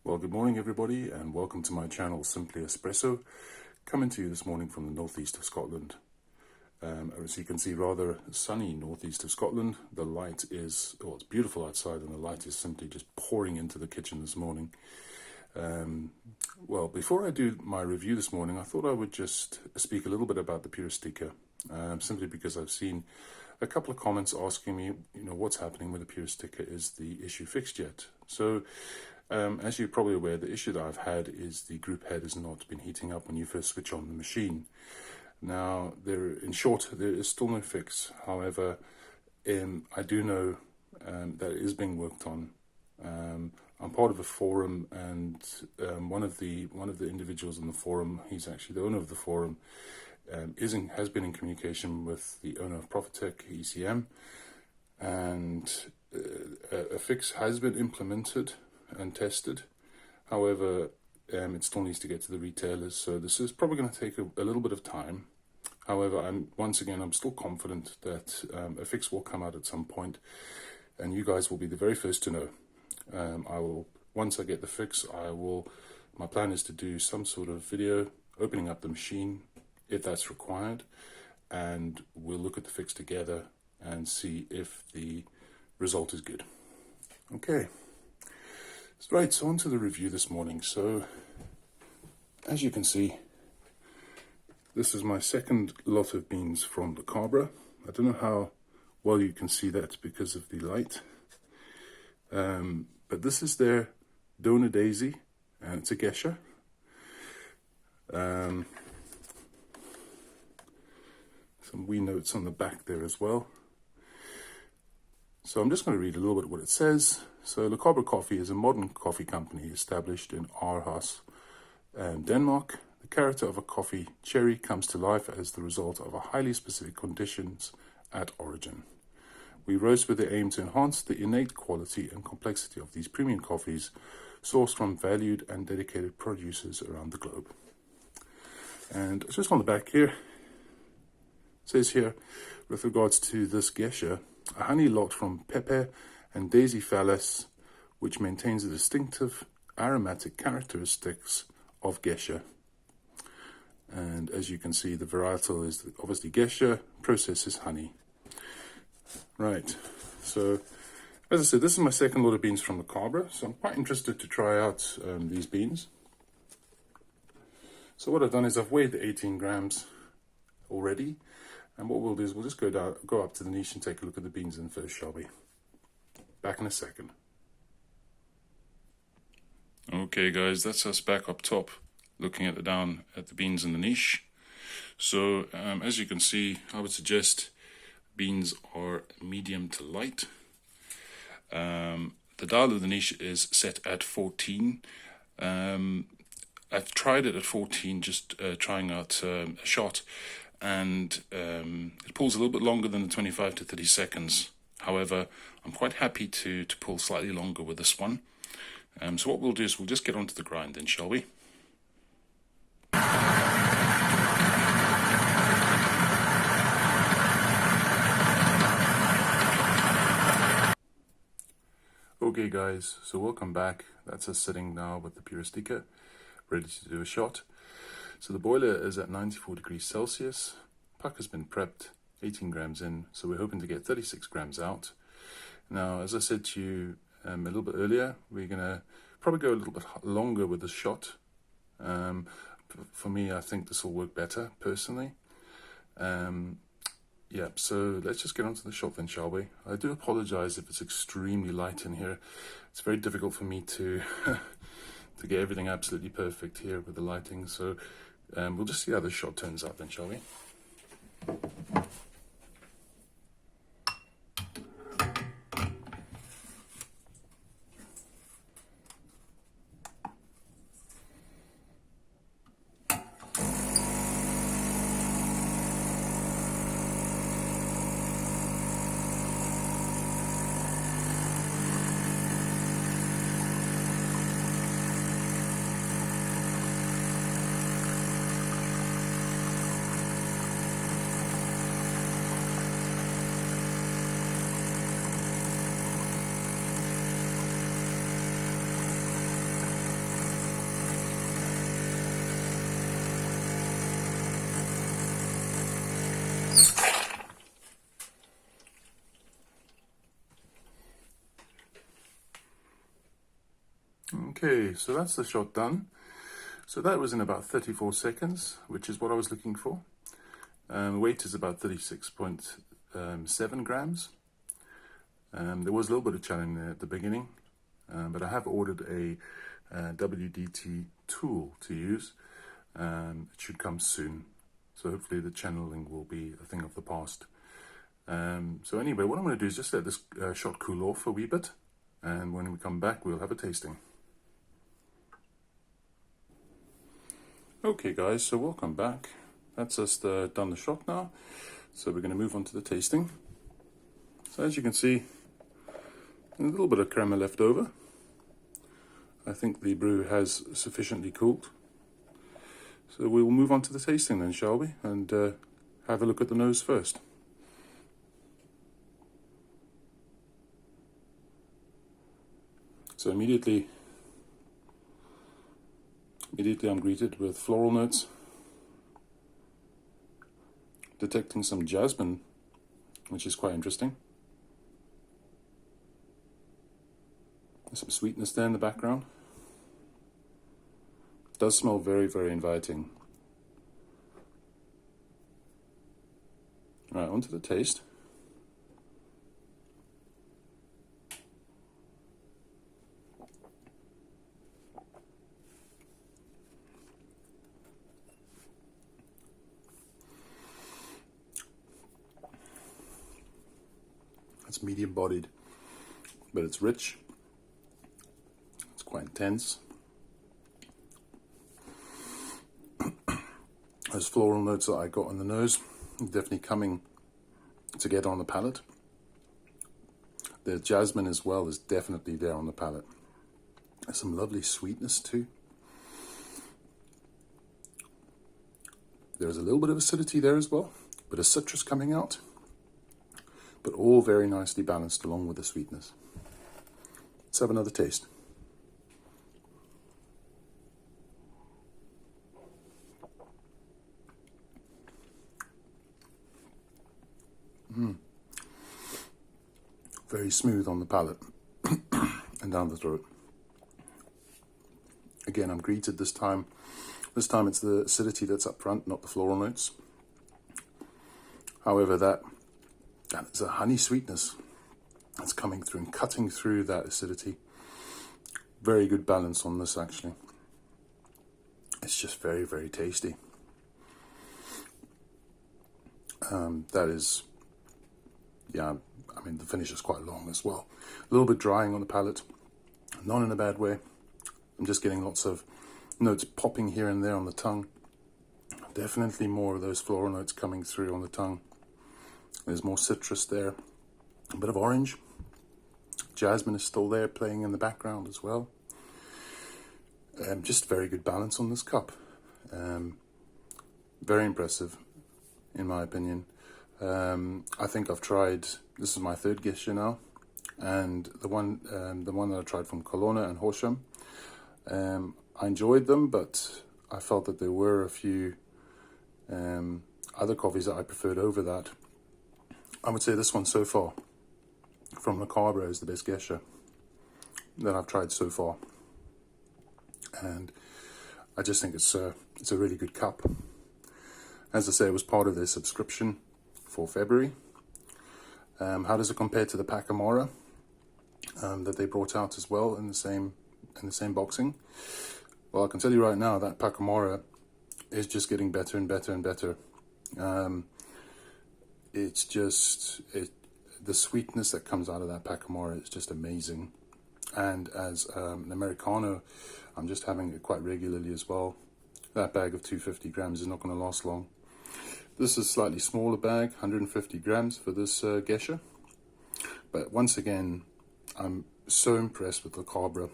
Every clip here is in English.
Well, good morning everybody and welcome to my channel Simply Espresso, coming to you this morning from the northeast of Scotland. As you can see, rather sunny northeast of Scotland. The light is, well, it's beautiful outside and the light is simply just pouring into the kitchen this morning. Well, before I do my review this morning, I thought I would just speak a little bit about the Puristika, simply because I've seen a couple of comments asking me, what's happening with the Puristika, is the issue fixed yet? So, as you're probably aware, the issue that I've had is the group head has not been heating up when you first switch on the machine. Now, in short, there is still no fix. However, I do know that it is being worked on. I'm part of a forum, and one of the individuals in the forum, he's actually the owner of the forum, has been in communication with the owner of Profitec, ECM, and a fix has been implemented and tested. However, it still needs to get to the retailers, so this is probably going to take a little bit of time. However, I'm still confident that a fix will come out at some point, and you guys will be the very first to know. Once I get the fix, my plan is to do some sort of video opening up the machine, if that's required, and we'll look at the fix together and see if the result is good. Okay. Right, so on to the review this morning. So, as you can see, this is my second lot of beans from the Cabra. I don't know how well you can see that because of the light. But this is their Dona Daisy, and it's a Geisha. Some wee notes on the back there as well. So I'm just going to read a little bit what it says. So the Cabra Coffee is a modern coffee company established in Aarhus, Denmark. The character of a coffee cherry comes to life as the result of a highly specific conditions at origin. We roast with the aim to enhance the innate quality and complexity of these premium coffees sourced from valued and dedicated producers around the globe. And just on the back here, it says here, with regards to this Geisha, a honey lot from Pepe and Daisy Phallus, which maintains the distinctive aromatic characteristics of Geisha. And as you can see, the varietal is obviously Geisha, process is honey. Right, so as I said, this is my second lot of beans from the Cabra, so I'm quite interested to try out these beans. So what I've done is I've weighed the 18 grams already, and what we'll do is we'll just go up to the niche and take a look at the beans in first, shall we? Back in a second. Okay guys, that's us back up top, looking at the beans in the niche. So as you can see, I would suggest beans are medium to light. The dial of the niche is set at 14. I've tried it at 14, just trying out a shot, and it pulls a little bit longer than the 25 to 30 seconds. However, I'm quite happy to pull slightly longer with this one. So what we'll do is we'll just get onto the grind then, shall we? Okay guys, so welcome back. That's us sitting now with the Puristika, ready to do a shot. So the boiler is at 94 degrees Celsius. Puck has been prepped, 18 grams in, so we're hoping to get 36 grams out. Now, as I said to you a little bit earlier, we're going to probably go a little bit longer with the shot. For me, I think this will work better, personally. Yeah, so let's just get onto the shot then, shall we? I do apologize if it's extremely light in here. It's very difficult for me to to get everything absolutely perfect here with the lighting. So we'll just see how the shot turns out then, shall we? Okay, so that's the shot done. So that was in about 34 seconds, which is what I was looking for. Weight is about 36.7 grams. There was a little bit of challenge there at the beginning, but I have ordered a WDT tool to use. It should come soon, so hopefully the channeling will be a thing of the past. So anyway, what I'm going to do is just let this shot cool off a wee bit, and when we come back we'll have a tasting. Okay guys, so welcome back. That's us done the shot now, so we're going to move on to the tasting. So as you can see, a little bit of crema left over. I think the brew has sufficiently cooled. So we will move on to the tasting then, shall we? And have a look at the nose first. So immediately I'm greeted with floral notes. Detecting some jasmine, which is quite interesting. There's some sweetness there in the background. It does smell very, very inviting. Right, on to the taste. It's medium bodied, but it's rich. It's quite intense. Those floral notes that I got on the nose definitely coming to get on the palate. The jasmine as well is definitely there on the palate. There's some lovely sweetness too. There's a little bit of acidity there as well, bit of citrus coming out, but all very nicely balanced along with the sweetness. Let's have another taste. Very smooth on the palate and down the throat. Again, I'm greeted this time. This time it's the acidity that's up front, not the floral notes. However, that is a honey sweetness that's coming through and cutting through that acidity. Very good balance on this, actually. It's just very, very tasty. That is, yeah, I mean, the finish is quite long as well. A little bit drying on the palate, not in a bad way. I'm just getting lots of notes popping here and there on the tongue. Definitely more of those floral notes coming through on the tongue. There's more citrus there, a bit of orange. Jasmine is still there playing in the background as well. Just very good balance on this cup. Very impressive, in my opinion. I think I've tried, this is my third Geisha now, and the one that I tried from Kelowna and Horsham, I enjoyed them, but I felt that there were a few other coffees that I preferred over that. I would say this one so far, from the Cabra, is the best Geisha that I've tried so far. And I just think it's a really good cup. As I say, it was part of their subscription for February. How does it compare to the Pacamora that they brought out as well in the same boxing? Well, I can tell you right now that Pacamora is just getting better and better and better. It's just the sweetness that comes out of that Pacamora is just amazing. And as an Americano, I'm just having it quite regularly as well. That bag of 250 grams is not going to last long. This is a slightly smaller bag, 150 grams for this Geisha. But once again, I'm so impressed with the Cabra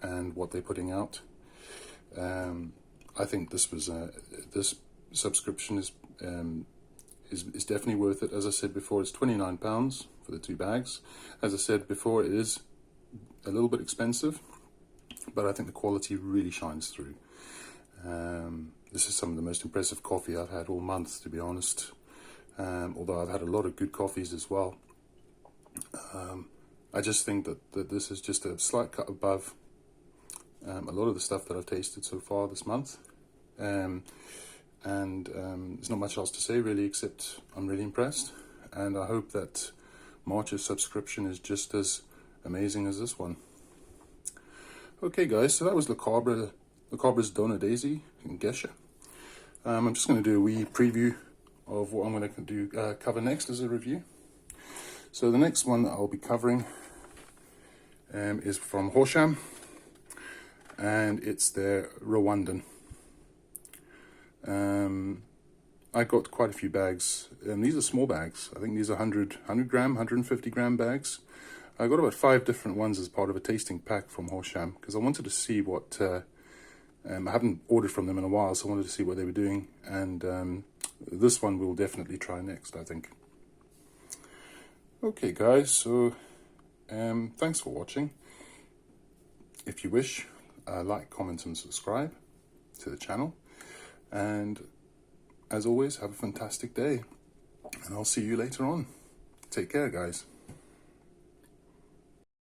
and what they're putting out. I think this subscription is definitely worth it. As I said before, it's £29 for the 2 bags. As I said before, it is a little bit expensive, but I think the quality really shines through. This is some of the most impressive coffee I've had all month, to be honest. Although I've had a lot of good coffees as well. I just think that this is just a slight cut above a lot of the stuff that I've tasted so far this month. There's not much else to say really, except I'm really impressed, and I hope that March's subscription is just as amazing as this one. Okay guys, so that was Cabra's Dona Daisy in Geisha. I'm just going to do a wee preview of what I'm going to do cover next as a review. So the next one that I'll be covering is from Horsham, and it's their Rwandan. I got quite a few bags, and these are small bags. I think these are 100 gram, 150 gram bags. I got about 5 different ones as part of a tasting pack from Horsham, because I wanted to see what, I haven't ordered from them in a while, so I wanted to see what they were doing, and this one we'll definitely try next, I think. Okay guys, so thanks for watching. If you wish, like, comment and subscribe to the channel. And as always, have a fantastic day, and I'll see you later on. Take care, guys.